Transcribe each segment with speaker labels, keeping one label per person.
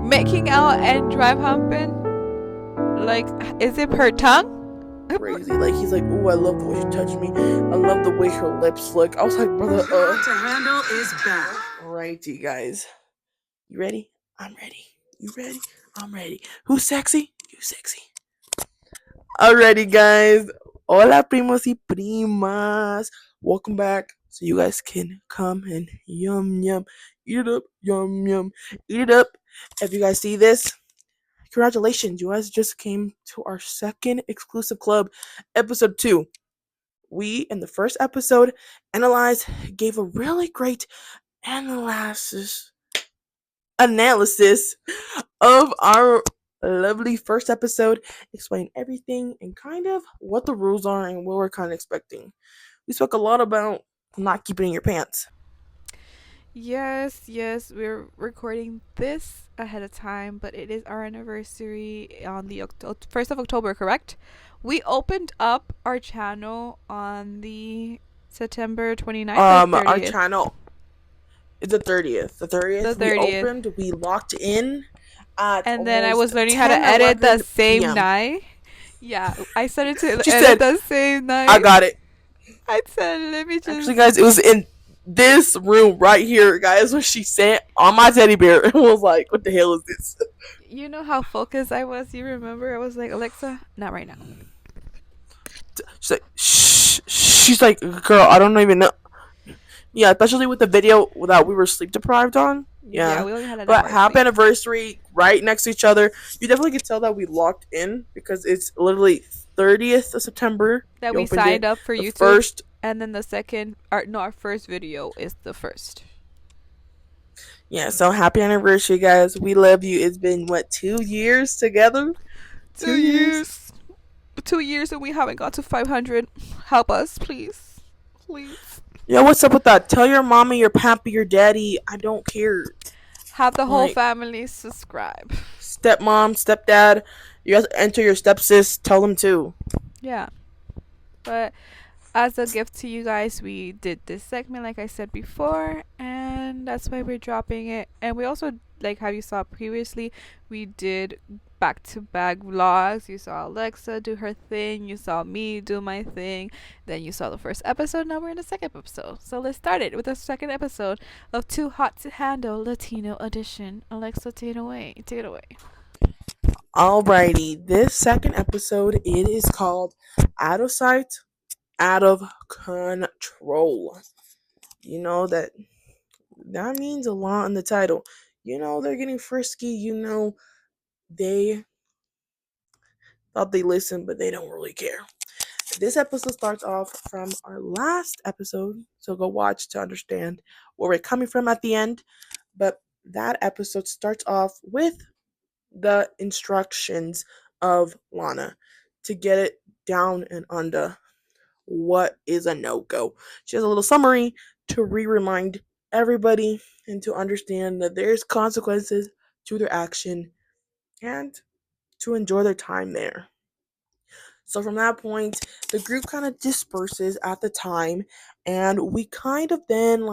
Speaker 1: Making out and drive humping? Like, is it per tongue?
Speaker 2: Crazy. Like, he's like, "Oh, I love the way she touched me. I love the way her lips look." I was like, "Brother,
Speaker 3: To handle is back.
Speaker 2: Alrighty, guys. You ready? I'm ready. You ready? I'm ready. Who's sexy? You sexy. Alrighty, guys. Hola, primos y primas. Welcome back. So you guys can come and yum yum, eat it up, yum yum, eat it up. If you guys see this, congratulations. You guys just came to our second exclusive club, episode 2. We, in the first episode, gave a really great analysis of our lovely first episode, explain everything and kind of what the rules are and what we're kind of expecting. We spoke a lot about not keeping in your pants.
Speaker 1: Yes, we're recording this ahead of time, but it is our anniversary on the 1st of October, correct? We opened up our channel on the September 29th or 30th?
Speaker 2: Our channel is the 30th. The 30th.
Speaker 1: The 30th.
Speaker 2: We opened, we locked in
Speaker 1: and then I was learning how to edit the same
Speaker 2: PM.
Speaker 1: night. Yeah, I started to
Speaker 2: She
Speaker 1: edit
Speaker 2: said,
Speaker 1: the same night.
Speaker 2: I got it.
Speaker 1: I said, let me just...
Speaker 2: Actually, guys, it was in this room right here, guys, when she sat on my teddy bear and was like, what the hell is this?
Speaker 1: You know how focused I was? You remember? I was like, Alexa, not right now.
Speaker 2: She's like, shh. She's like, girl, I don't even know. Yeah, especially with the video that we were sleep deprived on. Yeah,
Speaker 1: we only had an
Speaker 2: but happy anniversary right next to each other. You definitely could tell that we locked in because it's literally 30th of September
Speaker 1: that we signed up for YouTube.
Speaker 2: First,
Speaker 1: and then the second, our first video is the first.
Speaker 2: Yeah, so happy anniversary, guys. We love you. It's been, 2 years together?
Speaker 1: 2 years. 2 years and we haven't got to 500. Help us, please. Please.
Speaker 2: Yeah, what's up with that? Tell your mommy, your pappy, your daddy. I don't care.
Speaker 1: Have the whole family subscribe.
Speaker 2: Stepmom, stepdad. You guys enter your stepsis. Tell them too. Yeah.
Speaker 1: But as a gift to you guys, we did this segment like I said before, and that's why we're dropping it. And we also, like how you saw previously, we did back-to-back vlogs. You saw Alexa do her thing, you saw me do my thing, then you saw the first episode. Now we're in the second episode, so let's start it with the second episode of Too Hot to Handle Latino edition. Alexa, take it away.
Speaker 2: Alrighty, this second episode, it is called Out of Sight, Out of Control. You know that means a lot in the title. You know they're getting frisky. You know they thought they listened, but they don't really care. This episode starts off from our last episode, so go watch to understand where we're coming from at the end. But that episode starts off with the instructions of Lana to get it down and under what is a no-go. She has a little summary to remind everybody and to understand that there's consequences to their action and to enjoy their time there. So from that point, the group kind of disperses at the time, and we kind of then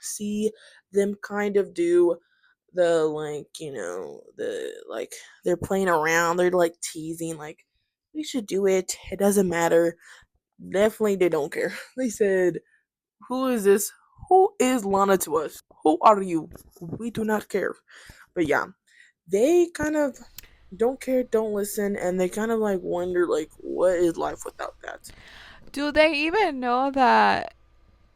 Speaker 2: see them kind of do the they're playing around, they're teasing, we should do it, it doesn't matter. Definitely they don't care. They said, who is this? Who is Lana to us? Who are you? We do not care. But yeah, they kind of don't care, don't listen, and they kind of wonder what is life without that.
Speaker 1: Do they even know that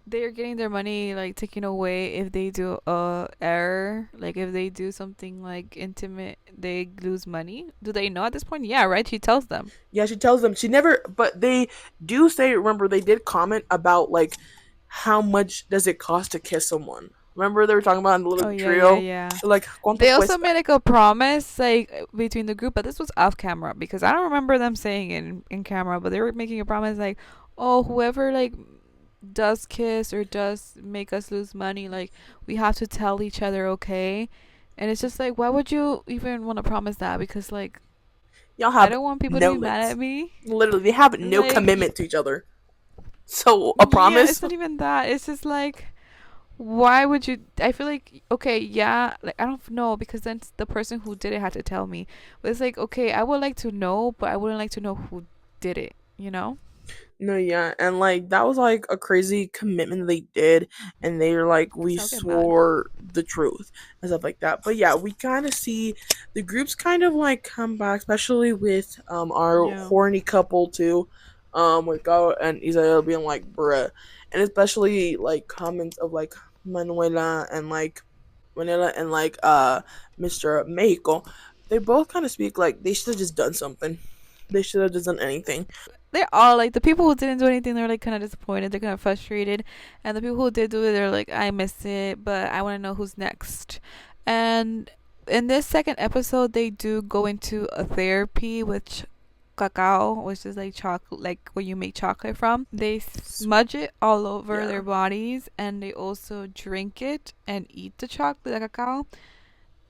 Speaker 1: they're getting their money taken away if they do a error? If they do something intimate, they lose money? Do they know at this point? Yeah, right? She tells them.
Speaker 2: Yeah, she tells them. She never, but they do say, remember, they did comment about how much does it cost to kiss someone. Remember they were talking about in the little trio?
Speaker 1: Yeah.
Speaker 2: They
Speaker 1: also made a promise between the group, but this was off camera because I don't remember them saying it in camera, but they were making a promise oh, whoever does kiss or does make us lose money, we have to tell each other, okay? And it's just why would you even want to promise that? Because
Speaker 2: y'all have
Speaker 1: I don't want people to be mad at me.
Speaker 2: Literally, they have no commitment to each other. So a promise?
Speaker 1: Yeah, it's not even that. It's just why would you? I feel like, okay, yeah, like I don't know, because then the person who did it had to tell me. But it's like, okay, I would like to know, but I wouldn't like to know who did it, you know?
Speaker 2: No, yeah, and like that was like a crazy commitment they did, and they were like,
Speaker 1: Because
Speaker 2: we
Speaker 1: I'll get mad.
Speaker 2: swore the truth and stuff like that. But yeah, we kind of see the groups kind of like come back, especially with our
Speaker 1: Yeah.
Speaker 2: horny couple too, with Gao and Isabel being like bruh, and especially like comments of like Manuela and like Manila and like Mr. Mexico. They both kind of speak like they should have just done something. They should have just done anything.
Speaker 1: They're all like, the people who didn't do anything, they're like kind of disappointed, they're kind of frustrated. And the people who did do it, they're like, I missed it, but I want to know who's next. And in this second episode, they do go into a therapy with cacao, which is like chocolate, like what you make chocolate from. They smudge it all over
Speaker 2: Yeah.
Speaker 1: their bodies, and they also drink it and eat the chocolate, the cacao.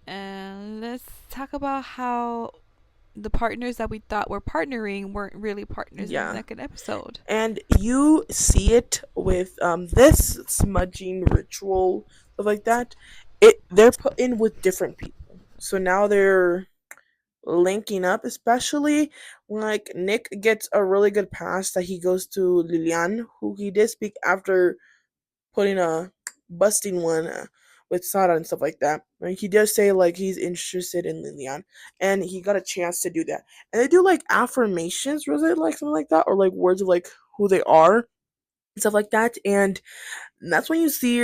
Speaker 1: And let's talk about how the partners that we thought were partnering weren't really partners in the
Speaker 2: Yeah.
Speaker 1: second episode.
Speaker 2: And you see it with this smudging ritual stuff like that. They're put in with different people, so now they're linking up. Especially like Nick gets a really good pass that he goes to Lilian, who he did speak after putting a busting one with Sada and stuff like that. Like he does say like he's interested in Lilian, and he got a chance to do that. And they do like affirmations, was it like something like that, or like words of like who they are and stuff like that. And that's when you see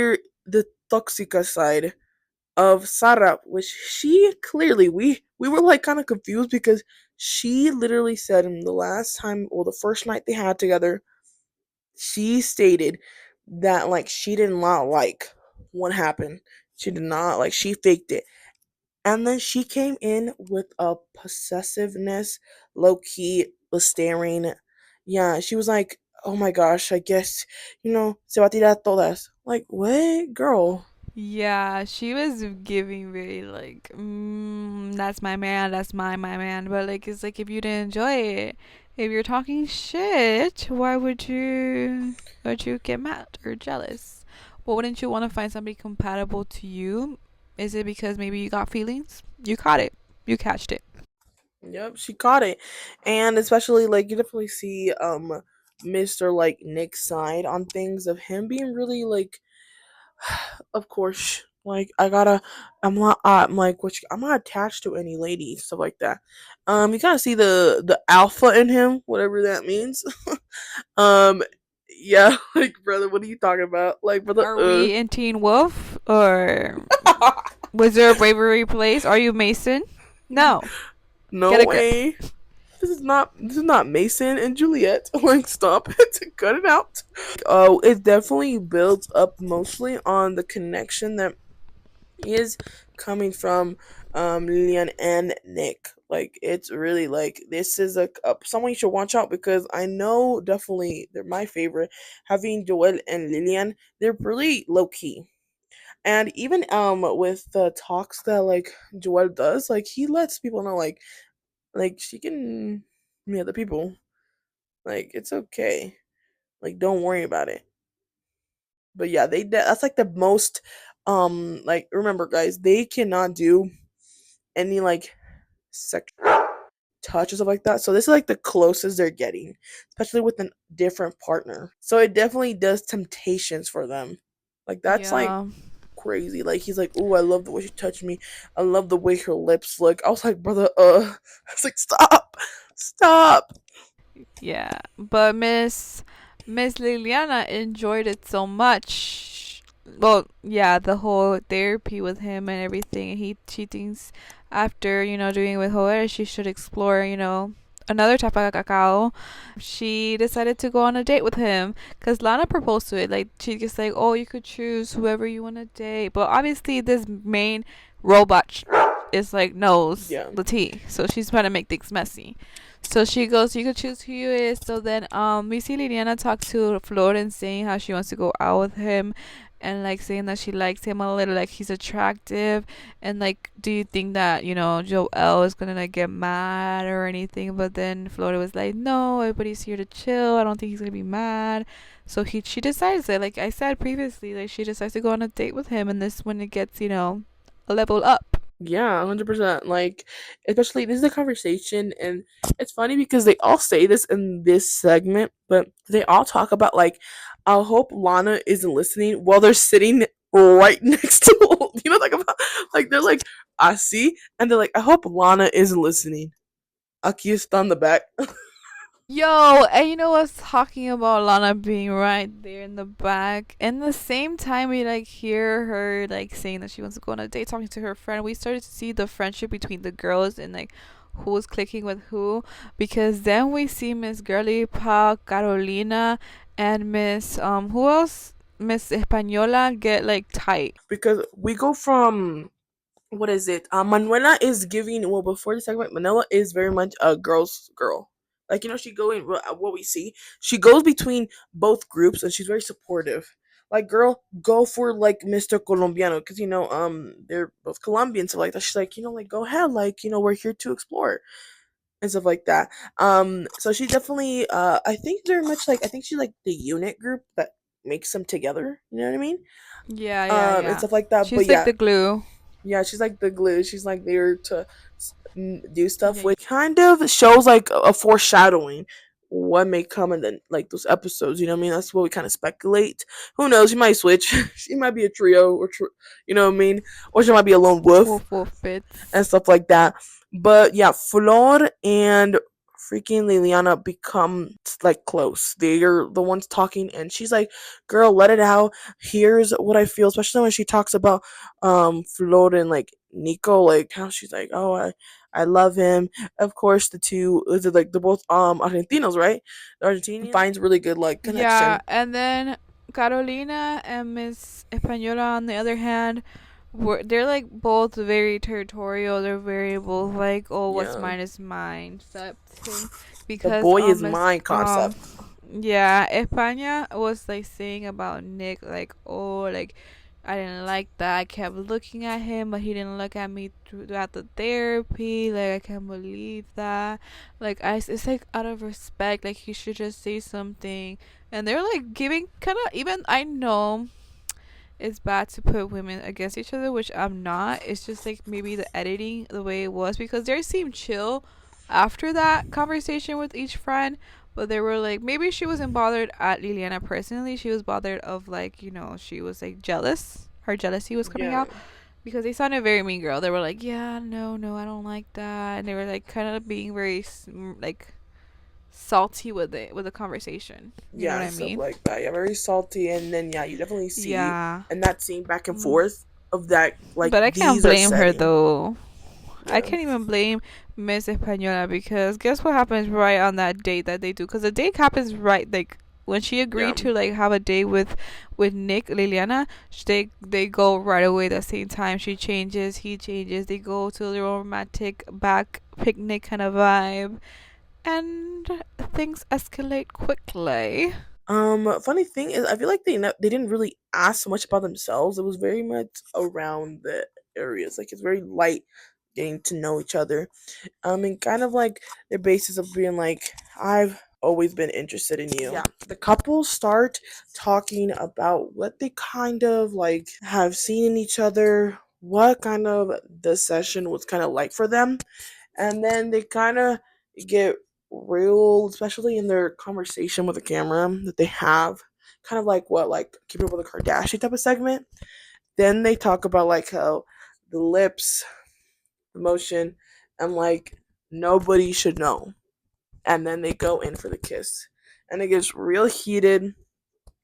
Speaker 2: the toxica side of Sarah, which she clearly we were like kind of confused because she literally said in the last time, well, the first night they had together, she stated that like she did not like what happened. She did not like, she faked it. And then she came in with a possessiveness, low key was staring. Yeah, she was like, "Oh my gosh, I guess se va a tirar todas." Like, what, girl?
Speaker 1: Yeah, she was giving very like, that's my man, that's my man. But like, it's like, if you didn't enjoy it, if you're talking shit, why would you get mad or jealous? Well, wouldn't you want to find somebody compatible to you? Is it because maybe you got feelings? You caught it. You catched it.
Speaker 2: Yep, she caught it. And especially like you definitely see Mr. like Nick's side on things of him being really like, of course, like I'm like which I'm not attached to any lady, stuff like that. You kind of see the alpha in him, whatever that means. um yeah, like brother, what are you talking about? Like brother,
Speaker 1: Are we in Teen Wolf, or was there a bravery place? Are you Mason? No.
Speaker 2: no
Speaker 1: Get a grip.
Speaker 2: way. This is not Mason and Juliet. Like stop it, cut it out. Oh, it definitely builds up mostly on the connection that is coming from Lillian and Nick. Like it's really like this is a someone you should watch out, because I know definitely they're my favorite. Having Joel and Lillian, they're really low key. And even with the talks that like Joel does, like he lets people know like she can meet other people. Like it's okay. Like don't worry about it. But yeah, that's like the most like remember guys, they cannot do any like sexual touch or stuff like that. So this is like the closest they're getting, especially with a different partner. So it definitely does temptations for them. Like that's like
Speaker 1: Yeah.
Speaker 2: crazy. Like he's like, "Ooh, I love the way she touched me. I love the way her lips look." I was like, "Brother, I was like, stop, stop."
Speaker 1: Yeah, but Miss Liliana enjoyed it so much. Well, yeah, the whole therapy with him and everything. She thinks after doing it with Joel, she should explore another type of cacao. She decided to go on a date with him because Lana proposed to it. Like she just like, oh, you could choose whoever you want to date, but obviously this main robot is like knows
Speaker 2: Yeah.
Speaker 1: the tea, so she's trying to make things messy. So she goes, you could choose who you is. So then we see Liliana talk to Florence saying how she wants to go out with him. and like saying that she likes him a little, like he's attractive. And like, do you think that, Joel is gonna like get mad or anything? But then Flora was like, no, everybody's here to chill. I don't think he's gonna be mad. So she decides that, like I said previously, like she decides to go on a date with him, and this when it gets, a level up.
Speaker 2: Yeah, 100%. Like, especially this is a conversation, and it's funny because they all say this in this segment, but they all talk about, like, I hope Lana isn't listening while they're sitting right next to, like, about, like, they're like, I see, and they're like, I hope Lana isn't listening. Aquí está on the back.
Speaker 1: Yo, and you know what's talking about Lana being right there in the back. And the same time we like hear her like saying that she wants to go on a date, talking to her friend, we started to see the friendship between the girls and like who's clicking with who. Because then we see Miss Girly Pop, Carolina, and Miss who else? Miss Española get like tight.
Speaker 2: Because we go from what is it? Manuela is giving, well, before the segment, Manuela is very much a girl's girl. Like, she going, what we see, she goes between both groups and she's very supportive. Like, girl, go for like Mr. Colombiano because they're both Colombian, so like that. She's like, like go ahead, like we're here to explore and stuff like that. So she definitely, I think very much like I think she's like the unit group that makes them together. You know what I mean?
Speaker 1: Yeah, yeah,
Speaker 2: And
Speaker 1: yeah.
Speaker 2: stuff like that. But
Speaker 1: She's like
Speaker 2: yeah,
Speaker 1: the glue.
Speaker 2: yeah, she's like the glue. She's like there to do stuff,
Speaker 1: Yeah.
Speaker 2: which kind of shows like a foreshadowing what may come in the like those episodes. You know what I mean? That's what we kind of speculate. Who knows? She might switch. She might be a trio, or you know what I mean? Or she might be a lone wolf
Speaker 1: Wolf wolf bits.
Speaker 2: and stuff like that. But yeah, Flor and freaking Liliana become like close. They're the ones talking, and she's like, "Girl, let it out. Here's what I feel." Especially when she talks about Flor and like Nico, like how she's like, "Oh, I love him." Of course, the two is it like they're both Argentinos, right? The Argentinian finds really good like
Speaker 1: Yeah,
Speaker 2: connection.
Speaker 1: and then Carolina and Miss Española, on the other hand, they're like both very territorial. They're very both like, oh, what's
Speaker 2: Yeah,
Speaker 1: mine is mine type thing.
Speaker 2: the
Speaker 1: Because
Speaker 2: boy is
Speaker 1: Miss
Speaker 2: mine concept.
Speaker 1: yeah, España was like saying about Nick, like, oh, like I didn't like that. I kept looking at him, but he didn't look at me throughout the therapy. Like, I can't believe that. Like, it's like out of respect. Like, he should just say something. And they're like giving kind of, even I know it's bad to put women against each other, which I'm not. It's just like maybe the editing, the way it was, because they seemed chill after that conversation with each friend. But they were like, maybe she wasn't bothered at Liliana personally. She was bothered of like, she was like jealous. Her jealousy was coming
Speaker 2: Yeah.
Speaker 1: out because they sounded very mean girl. They were like, yeah, no, no, I don't like that. And they were like kind of being very like salty with it, with the conversation. You know
Speaker 2: Yeah,
Speaker 1: what
Speaker 2: and
Speaker 1: I
Speaker 2: stuff
Speaker 1: mean?
Speaker 2: like that. Yeah, very salty, and then yeah, you definitely see
Speaker 1: Yeah.
Speaker 2: and that scene back and
Speaker 1: Mm.
Speaker 2: forth of that like
Speaker 1: But I can't
Speaker 2: these are
Speaker 1: blame her
Speaker 2: setting.
Speaker 1: though. I
Speaker 2: Yeah,
Speaker 1: can't even blame Miss Española because guess what happens right on that date that they do? Because the date happens right like when she
Speaker 2: yeah.
Speaker 1: agreed to like have a date with Nick Liliana. They go right away at the same time. She changes, he changes. They go to the romantic back picnic kind of vibe, and things escalate quickly.
Speaker 2: Funny thing is, I feel like they didn't really ask so much about themselves. It was very much around the areas. Like it's very light getting to know each other. And kind of like their basis of being like, I've always been interested in you. Yeah, the couple start talking about what they kind of like have seen in each other, what kind of the session was kind of like for them, and then they kind of get real, especially in their conversation with the camera that they have, kind of like what like Keeping Up with the Kardashian type of segment. Then they talk about like how the lips, the motion, and like nobody should know. And then they go in for the kiss, and it gets real heated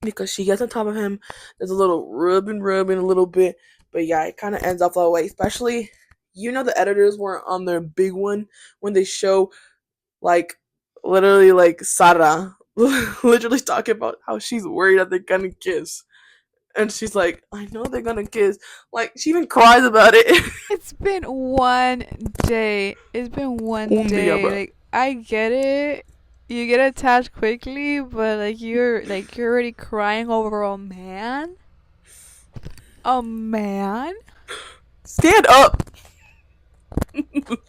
Speaker 2: because she gets on top of him. There's a little rubbing a little bit, but yeah, it kind of ends off that way. Especially, the editors weren't on their big one when they show like literally like Sarah literally talking about how she's worried that they're gonna kiss. And she's like, I know they're gonna kiss. Like, she even cries about it.
Speaker 1: It's been one day. It's been one
Speaker 2: Un día,
Speaker 1: day.
Speaker 2: bro.
Speaker 1: Like I get it. You get attached quickly, but like you're already crying over a man. A man?
Speaker 2: Stand up.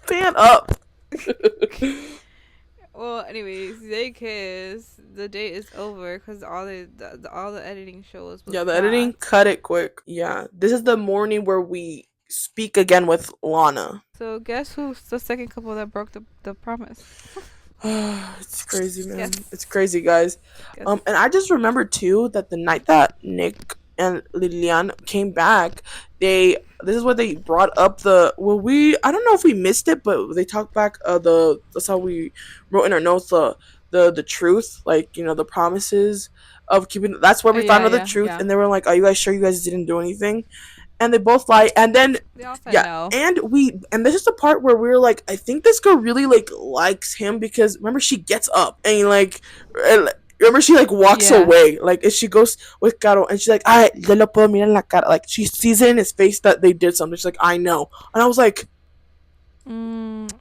Speaker 2: Stand up.
Speaker 1: Well, anyways, they kiss. The date is over because all the editing shows was
Speaker 2: Yeah, the editing
Speaker 1: back.
Speaker 2: cut it quick. Yeah, this is the morning where we speak again with Lana.
Speaker 1: So guess who's the second couple that broke the promise?
Speaker 2: It's crazy, man.
Speaker 1: Guess.
Speaker 2: It's crazy, guys.
Speaker 1: Guess.
Speaker 2: And I just remember too that the night that Nick and Lilian came back, this is what they brought up I don't know if we missed it, but they talked back that's how we wrote in our notes the truth, like the promises of keeping. That's where we found
Speaker 1: Yeah,
Speaker 2: out the
Speaker 1: yeah,
Speaker 2: truth,
Speaker 1: yeah.
Speaker 2: and they were like, "Are you guys sure you guys didn't do anything?" And they both lie, and then
Speaker 1: They all said
Speaker 2: yeah,
Speaker 1: no.
Speaker 2: and this is the part where we are like, I think this girl really like likes him because remember she gets up and remember she like walks
Speaker 1: Yeah.
Speaker 2: away, like and she goes with Caro and she's like, "Ay, le lo puedo mirar en la cara," like she sees it in his face that they did something. She's like, "I know," and I was like,
Speaker 1: Mm,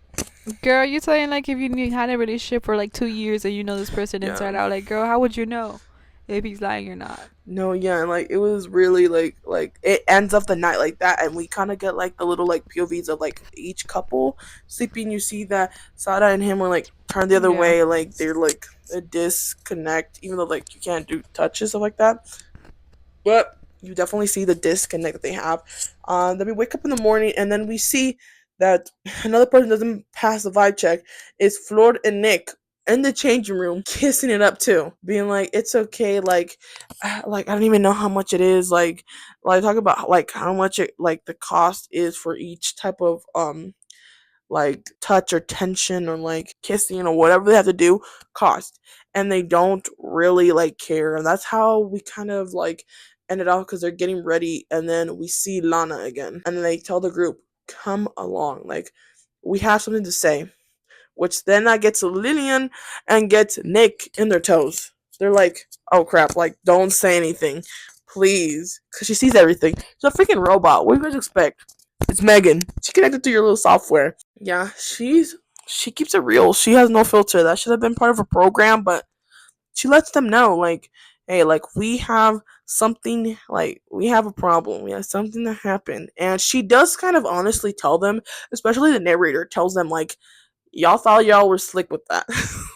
Speaker 1: girl, you saying like if you had a relationship for like 2 years and you know this person inside
Speaker 2: yeah.
Speaker 1: out, like girl, how would you know if he's lying or not?
Speaker 2: No, yeah, and like it was really like it ends up the night like that, and we kind of get like the little like POVs of like each couple sleeping. You see that Sada and him are like turned the other
Speaker 1: Yeah.
Speaker 2: way, like they're like a disconnect, even though like you can't do touches stuff like that. But you definitely see the disconnect that they have. Then we wake up in the morning, and then we see that another person doesn't pass the vibe check. Is Flor and Nick in the changing room kissing it up too, being like, "It's okay." Like I don't even know how much it is. Like talk about like how much it like the cost is for each type of like touch or tension or like kissing or whatever they have to do cost, and they don't really like care, and that's how we kind of like ended off because they're getting ready, and then we see Lana again, and then they tell the group, "Come along, like we have something to say," which then that gets Lillian and gets Nick in their toes. They're like, "Oh crap, like don't say anything, please," because she sees everything. She's a freaking robot. What do you guys expect? It's Megan. She connected to your little software. Yeah, she keeps it real. She has no filter. That should have been part of a program, but she lets them know, like, hey, like we have something, like we have a problem. We have something that happened, and she does kind of honestly tell them, especially the narrator tells them, like, y'all thought y'all were slick with that.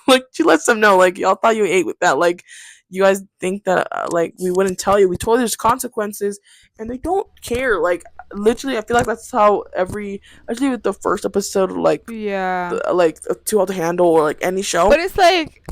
Speaker 2: Like she lets them know, like y'all thought you ate with that. Like you guys think that like we wouldn't tell you. We told you there's consequences, and they don't care. Like literally, I feel like that's how especially with the first episode,
Speaker 1: Yeah.
Speaker 2: like Too Hot to Handle or like any show.
Speaker 1: But it's like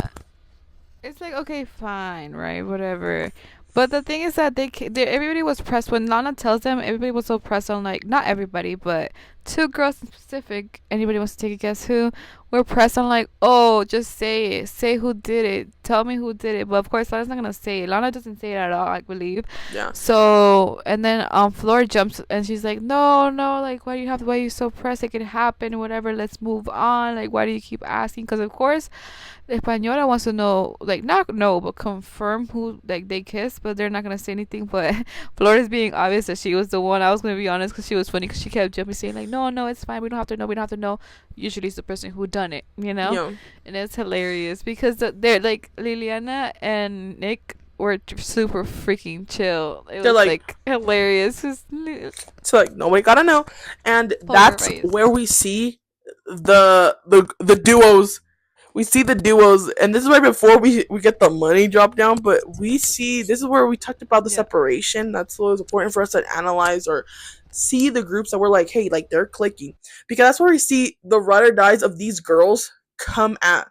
Speaker 1: okay, fine, right, whatever. But the thing is that everybody was pressed when Lana tells them. Everybody was so pressed on like not everybody, but two girls in specific. Anybody wants to take a guess who? We're pressed on like, oh, just say it, say who did it, tell me who did it. But of course, Lana's not gonna say it. Lana doesn't say it at all, I believe.
Speaker 2: Yeah,
Speaker 1: So and then Flor jumps and she's like, no, no, like why are you so pressed? It could happen, whatever. Let's move on. Like why do you keep asking? Because of course the Española wants to know, like, not know, but confirm who, like, they kissed, but they're not going to say anything. But Florida's being obvious that she was the one. I was going to be honest because she was funny because she kept jumping, saying, like, no, no, it's fine. We don't have to know. We don't have to know. Usually it's the person who done it, you know?
Speaker 2: yeah.
Speaker 1: And it's hilarious because they're, like, Liliana and Nick were super freaking chill. It
Speaker 2: They're
Speaker 1: was,
Speaker 2: like,
Speaker 1: like, hilarious.
Speaker 2: so like nobody gotta know, and
Speaker 1: Polar
Speaker 2: that's
Speaker 1: face.
Speaker 2: where we see the duos. We see the duos, and this is right before we get the money drop down. But we see this is where we talked about the
Speaker 1: Yeah.
Speaker 2: separation. That's what was important for us to analyze or see the groups that were like, hey, like they're clicking, because that's where we see the ride or dies of these girls come at.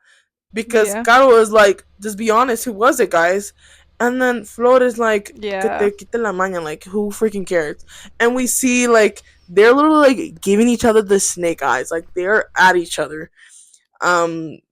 Speaker 2: Because
Speaker 1: Yeah.
Speaker 2: Caro is like, just be honest, who was it, guys? And then Flor is like, que
Speaker 1: Yeah.
Speaker 2: te quite la maña, like, who freaking cares? And we see, like, they're literally, like, giving each other the snake eyes. Like, they're at each other.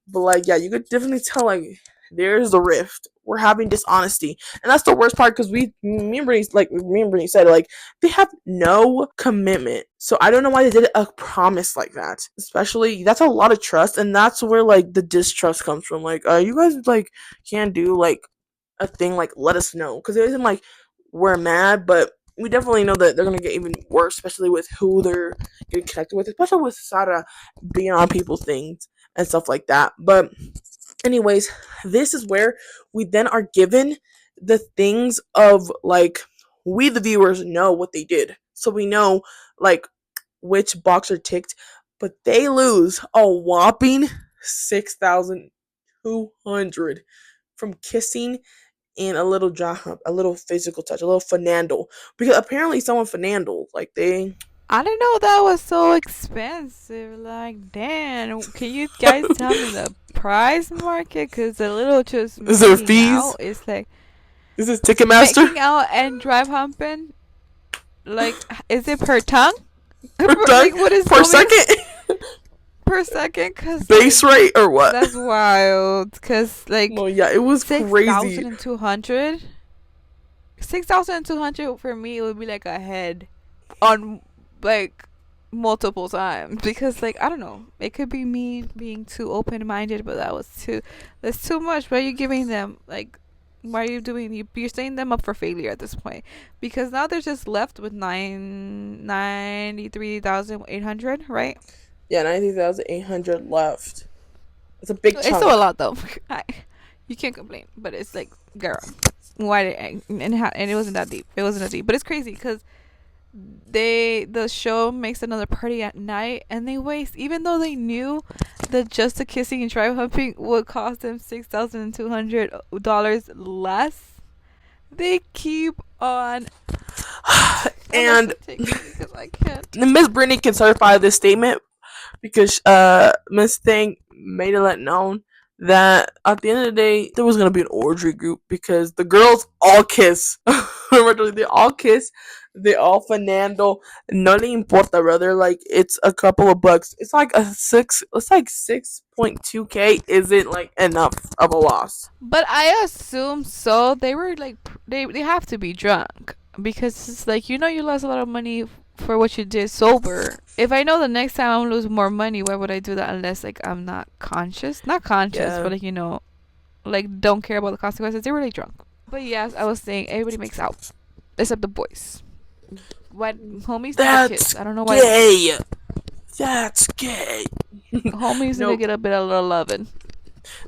Speaker 2: But, like, yeah, you could definitely tell, like, there's the rift. We're having dishonesty. And that's the worst part, because me and Brittany said, like, they have no commitment. So I don't know why they did a promise like that. Especially, that's a lot of trust, and that's where, like, the distrust comes from. Like, you guys, like, can't do, like, a thing, like, let us know. Because it isn't like we're mad, but we definitely know that they're gonna get even worse, especially with who they're getting connected with, especially with Sarah being on people's things and stuff like that. But anyways, this is where we then are given the things of like we the viewers know what they did, so we know like which box are ticked, but they lose a whopping 6,200 from kissing and a little job, a little physical touch, a little fanandle. Because apparently someone fanandled. Like they.
Speaker 1: I didn't know that was so expensive. Like, damn. Can you guys tell me the price market? Because a little just
Speaker 2: Is there
Speaker 1: making
Speaker 2: fees?
Speaker 1: out is like
Speaker 2: Is this Ticketmaster?
Speaker 1: making out and drive humping. Like, is it per tongue?
Speaker 2: Per tongue?
Speaker 1: Like, what is
Speaker 2: Per second?
Speaker 1: per second? Cause
Speaker 2: Base
Speaker 1: like,
Speaker 2: rate or what?
Speaker 1: that's wild. Cause like
Speaker 2: No, yeah, it was crazy.
Speaker 1: 6,200. 6,200 for me would be like a head on like multiple times because like I don't know, it could be me being too open minded, but that's too much. Why are you giving them like? Why are you doing? You're setting them up for failure at this point because now they're just left with 93,800, right?
Speaker 2: Yeah, 90,800 left. It's a big
Speaker 1: It's
Speaker 2: chunk.
Speaker 1: still a lot though. You can't complain, but it's like, girl, why did and it wasn't that deep. It wasn't that deep, but it's crazy because the show makes another party at night and they waste, even though they knew that just the kissing and drive humping would cost them $6,200 less. They keep on
Speaker 2: And
Speaker 1: because I can't.
Speaker 2: Miss Brittany can certify this statement because Miss Thing made it let known that at the end of the day there was gonna be an orgy group because the girls all kiss. They all kiss, they all fanando. No le importa, brother. Like it's a couple of bucks. It's like a six. It's like 6.2K. Isn't like enough of a loss.
Speaker 1: But I assume so. They were like they have to be drunk because it's like you lost a lot of money for what you did sober. If I know the next time I'm gonna lose more money, why would I do that unless like I'm not conscious? Not conscious,
Speaker 2: Yeah.
Speaker 1: but like like don't care about the consequences. They were like drunk. But yes, I was saying everybody makes out except the boys. What homies need a kiss? I don't know why.
Speaker 2: Gay. That's gay.
Speaker 1: Homies need to
Speaker 2: Nope.
Speaker 1: get a bit of little loving.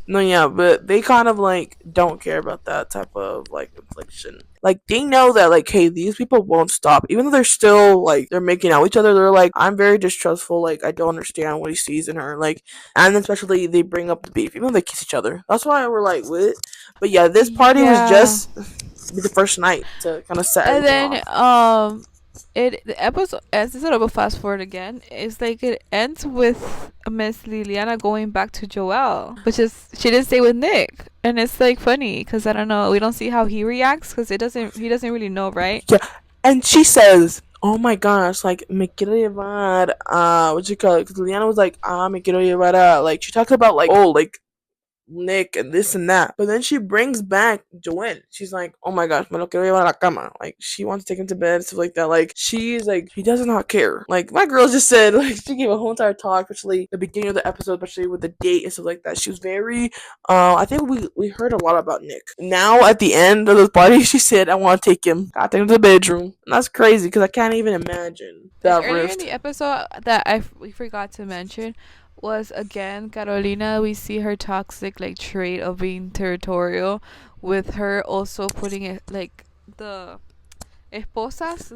Speaker 2: No, yeah, but they kind of like don't care about that type of like infliction. Like they know that like, hey, these people won't stop, even though they're still like they're making out with each other. They're like, I'm very distrustful. Like I don't understand what he sees in her. Like, and especially they bring up the beef, even though they kiss each other. That's why we're like, what? But yeah, this party was just the first night to kind of set
Speaker 1: And
Speaker 2: everything
Speaker 1: then
Speaker 2: off.
Speaker 1: the episode ends. Instead of a fast forward again, it's like it ends with Miss Liliana going back to Joel, which is she didn't stay with Nick, and it's like funny because I don't know, we don't see how he reacts because he doesn't really know, right?
Speaker 2: Yeah, and she says, "Oh my gosh, like me quiero llevar, what you call it?" Because Liliana was like, me quiero llevar, like she talks about like, oh, like Nick and this and that. But then she brings back Joanne. She's like, oh my gosh, me lo quiero llevar a la cama. Like she wants to take him to bed, stuff like that. Like she's like, she does not care. Like my girl just said, like she gave a whole entire talk, especially the beginning of the episode, especially with the date and stuff like that. She was very, I think we heard a lot about Nick. Now at the end of the party, she said, I want to take him. I take him to the bedroom. And that's crazy because I can't even imagine that
Speaker 1: Earlier in
Speaker 2: rift.
Speaker 1: the episode that we forgot to mention was again Carolina. We see her toxic like trait of being territorial, with her also putting it like the esposas,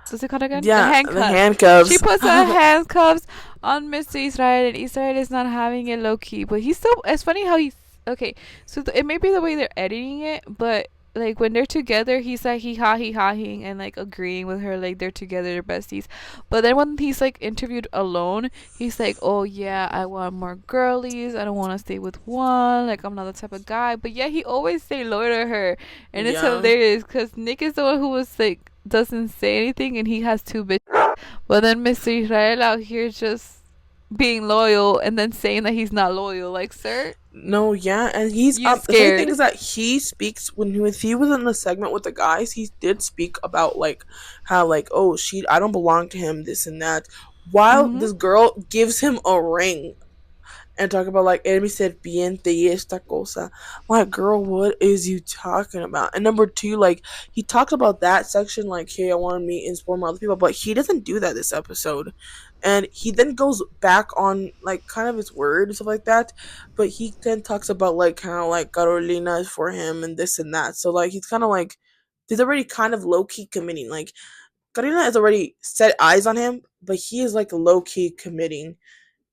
Speaker 1: what's it called again?
Speaker 2: Yeah,
Speaker 1: The handcuffs.
Speaker 2: the handcuffs.
Speaker 1: She puts the handcuffs on Mr. Israel, and Israel is not having it low key, but he's still. It's funny how he's okay. So it may be the way they're editing it, but like when they're together, he's like he ha-ing and like agreeing with her, like they're together, they're besties. But then when he's like interviewed alone, he's like, oh yeah, I want more girlies. I don't want to stay with one. Like I'm not the type of guy. But yeah, he always stay loyal to her, and it's
Speaker 2: Yeah.
Speaker 1: hilarious because Nick is the one who was like doesn't say anything, and he has two bitches. But then Mr. Israel out here just being loyal and then saying that he's not loyal. Like, sir,
Speaker 2: No, yeah, and he's
Speaker 1: You
Speaker 2: the funny
Speaker 1: scared.
Speaker 2: thing is that he speaks when he was in the segment with the guys. He did speak about like how like, oh, I don't belong to him, this and that. While
Speaker 1: Mhm.
Speaker 2: this girl gives him a ring and talk about like él me serpiente y esta cosa. Like, girl, what is you talking about? And number two, like he talks about that section like, hey, I want to meet and support more other people, but he doesn't do that this episode. And he then goes back on like kind of his word and stuff like that, but he then talks about like how like Carolina is for him and this and that. So like he's kind of like he's already kind of low key committing. Like Karina has already set eyes on him, but he is like low key committing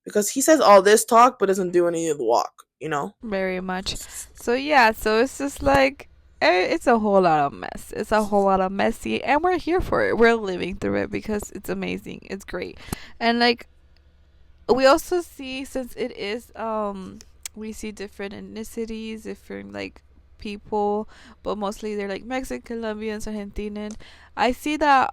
Speaker 2: because he says all this talk but doesn't do any of the walk. You know?
Speaker 1: Very much. So yeah, so it's just like it's a whole lot of mess. It's a whole lot of messy, and we're here for it. We're living through it because it's amazing. It's great, and like we also see, since it is we see different ethnicities, different like people, but mostly they're like Mexican, Colombians, Argentinian. I see that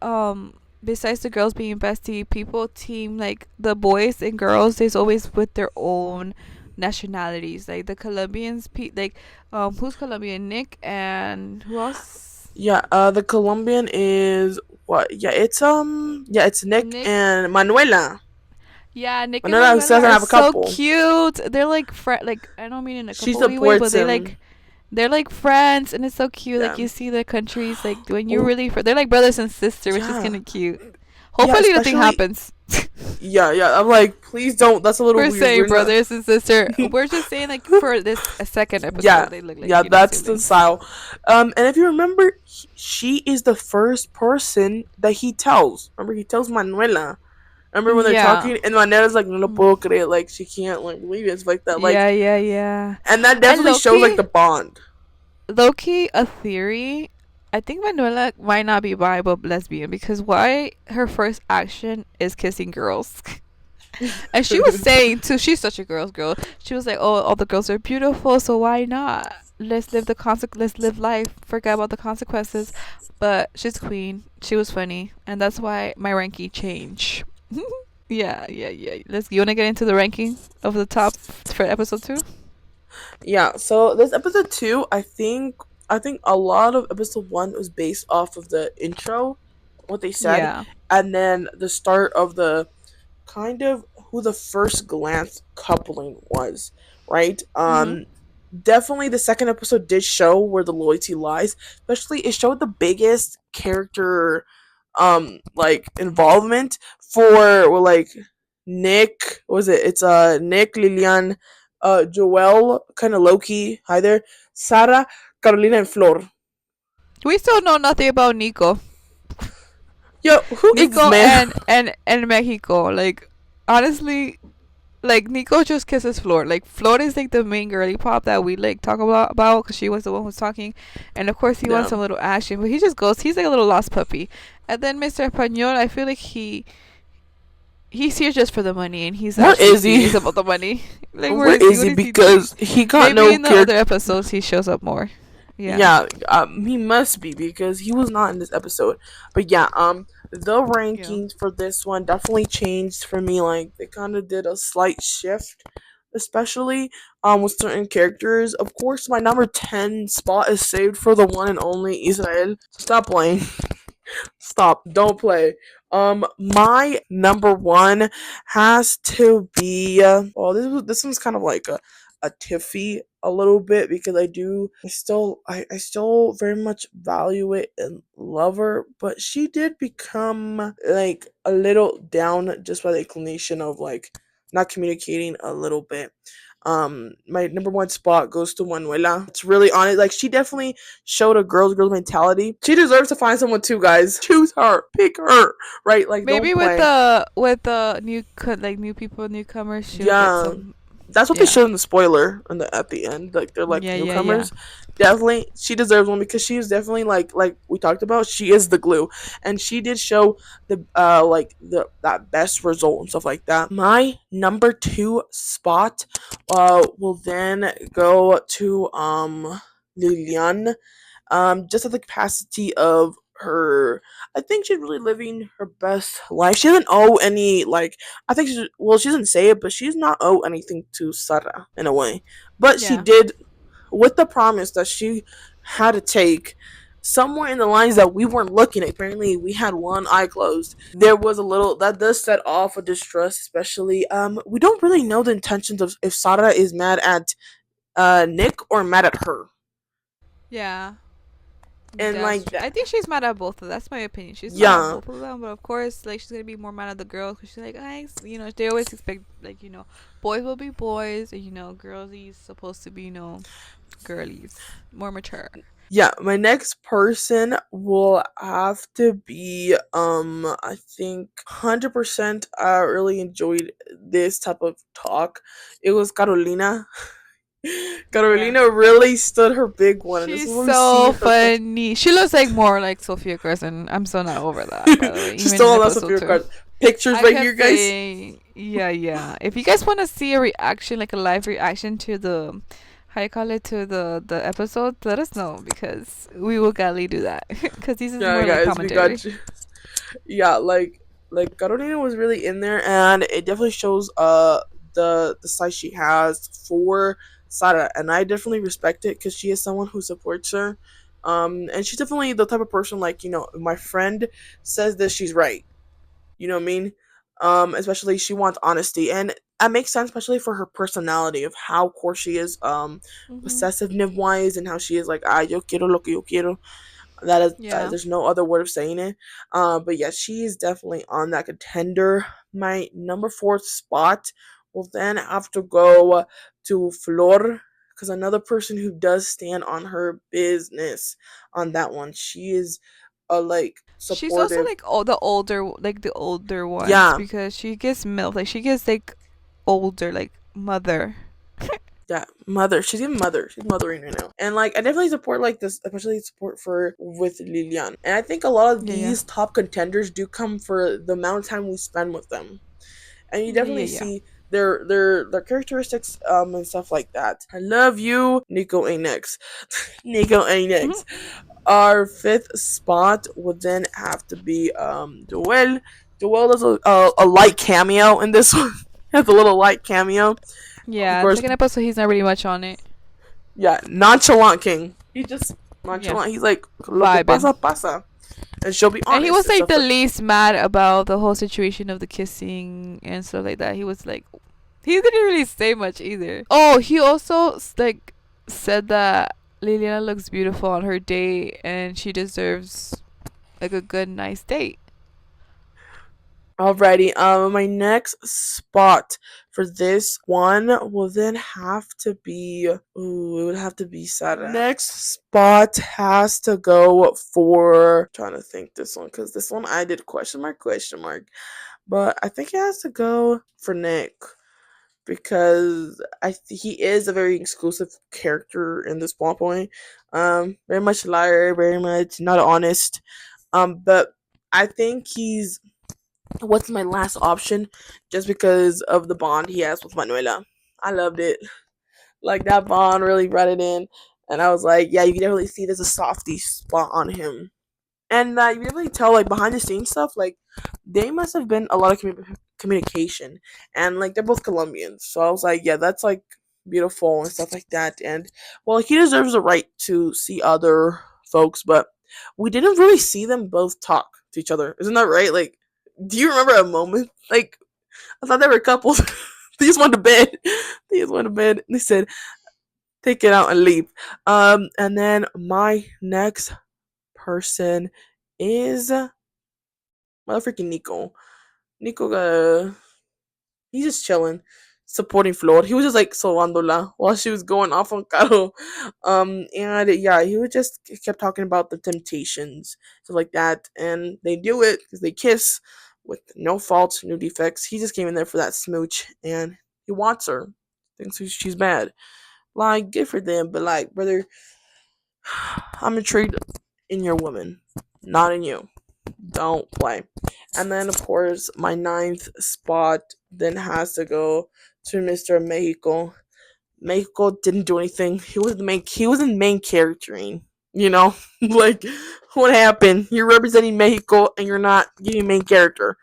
Speaker 1: besides the girls being bestie, people team like the boys and girls is always with their own nationalities. Like the Colombians, like who's Colombian? Nick, and who else?
Speaker 2: Yeah. The Colombian is what? Yeah, it's Nick
Speaker 1: Nick.
Speaker 2: and Manuela.
Speaker 1: Yeah, Nick and
Speaker 2: Manuela
Speaker 1: Manuela
Speaker 2: doesn't
Speaker 1: are
Speaker 2: have a
Speaker 1: so
Speaker 2: couple.
Speaker 1: cute. They're like like I don't mean in a
Speaker 2: She
Speaker 1: couple way, but
Speaker 2: supports him.
Speaker 1: they're like friends, and it's so cute.
Speaker 2: Yeah.
Speaker 1: Like you see the countries, like when you
Speaker 2: Oh,
Speaker 1: really they're like brothers and sisters, which is
Speaker 2: yeah.
Speaker 1: kind of cute.
Speaker 2: Yeah,
Speaker 1: Hopefully nothing
Speaker 2: especially
Speaker 1: happens.
Speaker 2: yeah. I'm like, please don't. That's a little
Speaker 1: We're
Speaker 2: weird.
Speaker 1: saying
Speaker 2: We're not.
Speaker 1: brothers and sister. We're just saying like for this a second episode,
Speaker 2: Yeah,
Speaker 1: they look like
Speaker 2: yeah, that's the
Speaker 1: siblings.
Speaker 2: style. And if you remember, she is the first person that he tells. Remember, he tells Manuela. Remember when they're
Speaker 1: Yeah.
Speaker 2: talking, and Manuela's like, "No lo puedo creer," like she can't like believe it. It's like that, like,
Speaker 1: Yeah.
Speaker 2: and that
Speaker 1: And
Speaker 2: definitely shows like
Speaker 1: Loki,
Speaker 2: the bond.
Speaker 1: Loki, a theory. I think Manuela might not be bi but lesbian, because why her first action is kissing girls. And she was saying too, she's such a girl's girl. She was like, "Oh, all the girls are beautiful, so why not? Let's live let's live life. Forget about the consequences." But she's queen. She was funny, and that's why my ranking changed. Yeah. You wanna get into the ranking of the top for episode 2?
Speaker 2: Yeah. So this episode 2, I think a lot of episode 1 was based off of the intro, what they said,
Speaker 1: Yeah.
Speaker 2: and then the start of the kind of who the first glance coupling was, right?
Speaker 1: Mhm.
Speaker 2: Definitely the second episode did show where the loyalty lies. Especially it showed the biggest character like involvement for well, like Nick, what was it? It's Nick, Lilian, Joel, kind of Loki, hi there, Sarah, Carolina, and Flor.
Speaker 1: We still know nothing about Nico.
Speaker 2: Yo, who is this
Speaker 1: Nico
Speaker 2: man?
Speaker 1: and Mexico. Like honestly, like Nico just kisses Flor. Like Flor is like the main girly pop that we like talk about because she was the one who's talking, and of course he wants
Speaker 2: Yeah.
Speaker 1: some little action, but he just goes. He's like a little lost puppy. And then Mr. Español, I feel like he's here just for the money, and he's
Speaker 2: Where
Speaker 1: actually
Speaker 2: is he?
Speaker 1: serious about the money. Like
Speaker 2: Where is
Speaker 1: What
Speaker 2: he?
Speaker 1: is he doing?
Speaker 2: Because he got
Speaker 1: Maybe
Speaker 2: no
Speaker 1: in the
Speaker 2: character.
Speaker 1: other episodes he shows up more. Yeah.
Speaker 2: Yeah, he must be because he was not in this episode. But yeah, the
Speaker 1: Yeah.
Speaker 2: rankings for this one definitely changed for me. Like they kind of did a slight shift, especially with certain characters. Of course, my number 10 spot is saved for the one and only Israel. Stop playing. Stop. Don't play. My number 1 has to be. Well, this one's kind of like a tiffy a little bit because I still very much value it and love her, but she did become like a little down just by the inclination of like not communicating a little bit. My number 1 spot goes to Manuela. It's really honest. Like she definitely showed a girl's mentality. She deserves to find someone too, guys. Choose her. Pick her. Right? Like
Speaker 1: Maybe
Speaker 2: don't play.
Speaker 1: with the new people, newcomers, she'll get
Speaker 2: Yeah.
Speaker 1: some.
Speaker 2: That's what they
Speaker 1: Yeah.
Speaker 2: showed in the spoiler at the end. Like they're like
Speaker 1: Yeah.
Speaker 2: newcomers. Definitely she deserves one because she is definitely like we talked about, she is the glue. And she did show the like the that best result and stuff like that. My number 2 spot will then go to Lilian. Just at the capacity of her, I think she's really living her best life. She doesn't owe any like I think she doesn't say it, but she's not owe anything to Sarah in a way. But she
Speaker 1: Yeah.
Speaker 2: did, with the promise that she had to take somewhere in the lines that we weren't looking at. Apparently we had one eye closed. There was a little that does set off a distrust, especially we don't really know the intentions of if Sarah is mad at Nick or mad at her.
Speaker 1: Yeah.
Speaker 2: And like that.
Speaker 1: I think she's mad at both of them. That's my opinion. She's mad
Speaker 2: Yeah.
Speaker 1: at both of them, but of course, like she's gonna be more mad at the girls because she's like, they always expect like boys will be boys, and girlies supposed to be girlies, more mature.
Speaker 2: Yeah, my next person will have to be I think 100% I really enjoyed this type of talk. It was Carolina.
Speaker 1: Yeah.
Speaker 2: Carolina really stood her big one, and this is
Speaker 1: She's
Speaker 2: where we see
Speaker 1: so
Speaker 2: her
Speaker 1: funny. She looks like more like Sophia Carson. I'm so not over that, by the way.
Speaker 2: she's
Speaker 1: Even
Speaker 2: still
Speaker 1: in
Speaker 2: on that
Speaker 1: episode
Speaker 2: Sophia
Speaker 1: two.
Speaker 2: card. Pictures
Speaker 1: I
Speaker 2: right
Speaker 1: kept
Speaker 2: here, guys.
Speaker 1: saying, yeah, yeah. If you guys want to see a reaction, like a live reaction to the, how you call it, to the episode, let us know because we will gladly do that. Because this is
Speaker 2: Yeah,
Speaker 1: more like
Speaker 2: guys, we
Speaker 1: commentary.
Speaker 2: got you. Yeah, like Carolina was really in there, and it definitely shows the side she has for Sara, and I definitely respect it because she is someone who supports her, and she's definitely the type of person like if my friend says this, she's right. You know what I mean? Especially she wants honesty, and that makes sense, especially for her personality of how, of course, she is
Speaker 1: Mhm.
Speaker 2: possessiveness wise, and how she is like yo quiero lo que yo quiero.
Speaker 1: Yeah.
Speaker 2: There's no other word of saying it. But yeah, she is definitely on that contender. My number fourth spot will then have to go to Flor, because another person who does stand on her business on that one. She is like
Speaker 1: She's also
Speaker 2: supportive.
Speaker 1: like all the older ones
Speaker 2: Yeah,
Speaker 1: because she gets milk. Like she gets like older, like mother.
Speaker 2: yeah, mother. She's even mother. She's mothering right now, and like I definitely support like this, especially support for with Lilian. And I think a lot of
Speaker 1: Yeah, yeah,
Speaker 2: these top contenders do come for the amount of time we spend with them, and you
Speaker 1: yeah, yeah,
Speaker 2: definitely
Speaker 1: yeah.
Speaker 2: see their characteristics and stuff like that. I love you, Nico A next. Nico A
Speaker 1: Mhm.
Speaker 2: next. Our fifth spot would then have to be Joel. Joel does a light cameo in this one. Has a little light cameo. Of
Speaker 1: Yeah, the
Speaker 2: course,
Speaker 1: second episode he's not really much on it.
Speaker 2: yeah, nonchalant king. He just
Speaker 1: Yeah,
Speaker 2: nonchalant. He's like, lo que
Speaker 1: vibing.
Speaker 2: pasa, pasa. And she'll be
Speaker 1: And he
Speaker 2: honest
Speaker 1: was
Speaker 2: and
Speaker 1: like
Speaker 2: stuff
Speaker 1: the
Speaker 2: like
Speaker 1: least mad about the whole situation of the kissing and stuff like that. He was like, he didn't really say much either. Oh, he also like said that Liliana looks beautiful on her date and she deserves like a good, nice date.
Speaker 2: Alrighty, my next spot for this one will then have to be. Ooh, it would have to be Sarah. Next spot has to go for. Trying to think this one because this one I did question mark, but I think it has to go for Nick because he is a very exclusive character in this plot point. Very much liar, very much not honest. But I think he's what's my last option just because of the bond he has with Manuela. I loved it. Like that bond really brought it in. And I was like, yeah, you can definitely see there's a softy spot on him. And you can really tell, like, behind the scenes stuff, like, they must have been a lot of communication. And, like, they're both Colombians. So I was like, yeah, that's, like, beautiful and stuff like that. And, well, he deserves the right to see other folks, but we didn't really see them both talk to each other. Isn't that right? Like, do you remember a moment? Like, I thought they were couples. They just went to bed. They just went to bed. And they said, take it out and leave. And then my next person is motherfucking Nico. Nico, he's just chilling, supporting Flor. He was just like sobándola while she was going off on Caro. And yeah, he would just kept talking about the temptations, stuff like that, and they do it because they kiss with no faults, no defects. He just came in there for that smooch, and he wants her. Thinks she's bad. Like, good for them, but like, brother, I'm intrigued in your woman, not in you. Don't play. And then, of course, my ninth spot then has to go to Mr. Mexico. Mexico didn't do anything. He was the main. He was in main charactering. You know, like what happened? You're representing Mexico and you're not getting main character.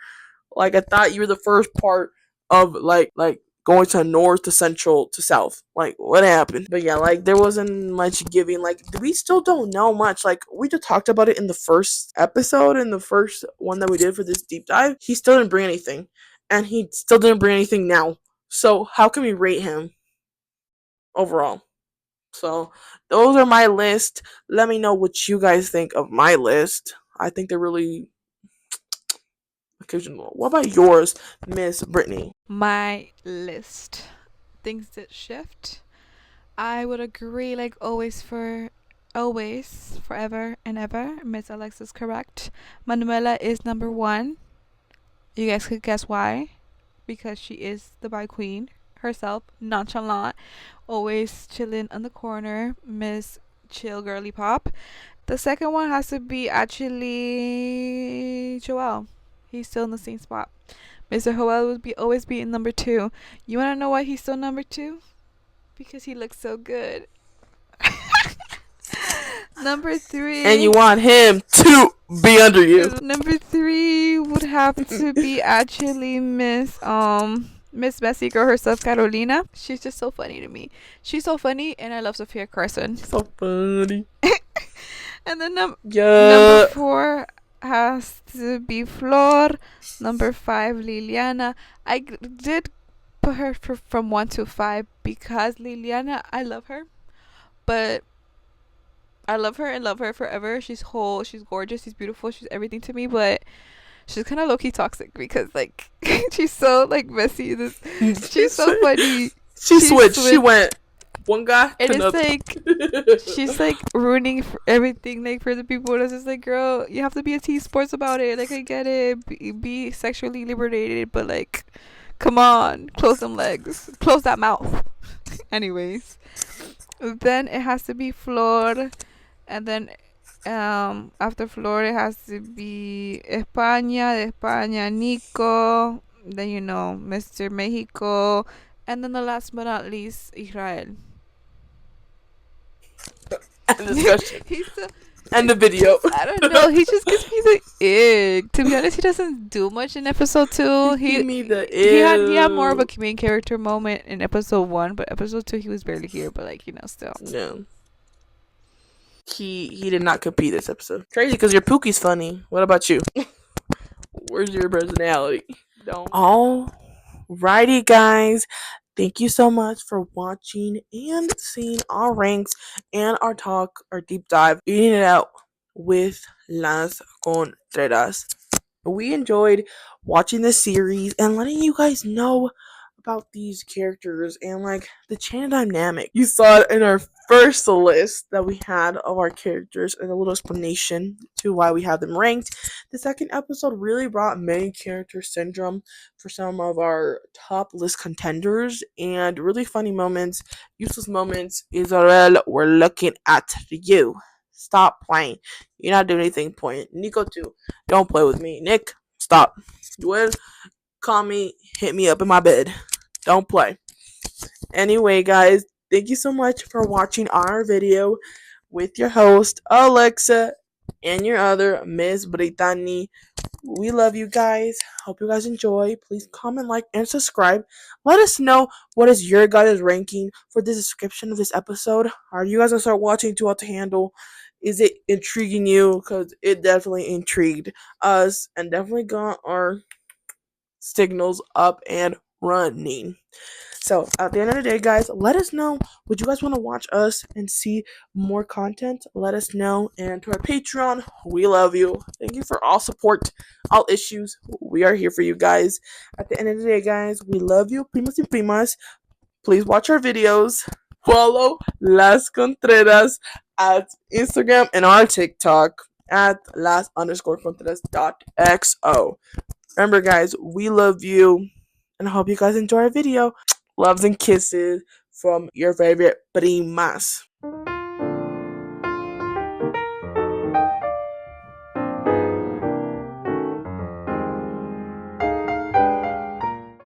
Speaker 2: Like I thought you were the first part of like going to north to central to south. Like what happened? But yeah, like there wasn't much giving. Like we still don't know much. Like we just talked about it in the first episode, in the first one that we did for this deep dive. He still didn't bring anything, and he still didn't bring anything now. So how can we rate him overall? So those are my list. Let me know what you guys think of my list. I think they're really occasional. What about yours, Miss Brittany?
Speaker 1: My list. Things that shift. I would agree, like always, for always, forever and ever, Miss Alexa's correct. Manuela is number 1. You guys could guess why. Because she is the bi queen herself, nonchalant, always chilling on the corner, Miss Chill Girly Pop. The second one has to be actually Joel. He's still in the same spot. Mr. Joel would always be in number 2. You wanna know why he's still number 2? Because he looks so good. Number 3.
Speaker 2: And you want him to be under you.
Speaker 1: Number 3 would have to be actually Miss Messy Girl herself, Carolina. She's just so funny to me. She's so funny, and I love Sophia Carson.
Speaker 2: So funny.
Speaker 1: And then number 4 has to be Flor. Number 5, Liliana. I did put her from 1 to 5 because Liliana, I love her, but I love her and love her forever. She's gorgeous, she's beautiful, she's everything to me, but she's kind of low-key toxic because like she's so like messy. She's so funny.
Speaker 2: She switched. She went one guy
Speaker 1: and
Speaker 2: to another.
Speaker 1: It's like she's like ruining everything like for the people. It's just like, girl, you have to be a team sports about it. Like, I get it, be sexually liberated, but like, come on, close them legs, close that mouth. Anyways, then it has to be Flor, and then after Flor it has to be España, Nico, then Mr. Mexico, and then the last but not least, Israel.
Speaker 2: And discussion. And the video.
Speaker 1: I don't know. He just gives me the ick. To be honest, he doesn't do much in episode 2.
Speaker 2: He
Speaker 1: had more of a main character moment in episode 1, but episode 2 he was barely here. But like, still.
Speaker 2: Yeah. He did not compete this episode. Crazy because your Pookie's funny. What about you? Where's your personality?
Speaker 1: Don't.
Speaker 2: Alrighty, guys. Thank you so much for watching and seeing our ranks and our talk, our deep dive, eating it out with Las Contreras. We enjoyed watching this series and letting you guys know about these characters and like the chain dynamic. You saw it in our first list that we had of our characters and a little explanation to why we have them ranked. The second episode really brought main character syndrome for some of our top list contenders and really funny moments, useless moments. Israel, we're looking at you. Stop playing. You're not doing anything important. Nico too. Don't play with me. Nick, stop. Well, call me, hit me up in my bed. Don't play. Anyway, guys, thank you so much for watching our video with your host, Alexa, and your other, Miss Brittany. We love you guys. Hope you guys enjoy. Please comment, like, and subscribe. Let us know what is your guys' ranking for the description of this episode. Are you guys going to start watching Too Hot to Handle? Is it intriguing you? Because it definitely intrigued us and definitely got our signals up and running. So at the end of the day, guys, let us know, would you guys want to watch us and see more content? Let us know. And to our Patreon, we love you. Thank you for all support, all issues. We are here for you guys. At the end of the day, guys, we love you. Primos and Primas. Please watch our videos. Follow Las Contreras at Instagram and our TikTok at las_contreras.xo. Remember, guys, we love you, and I hope you guys enjoy our video. Loves and kisses from your favorite Primas.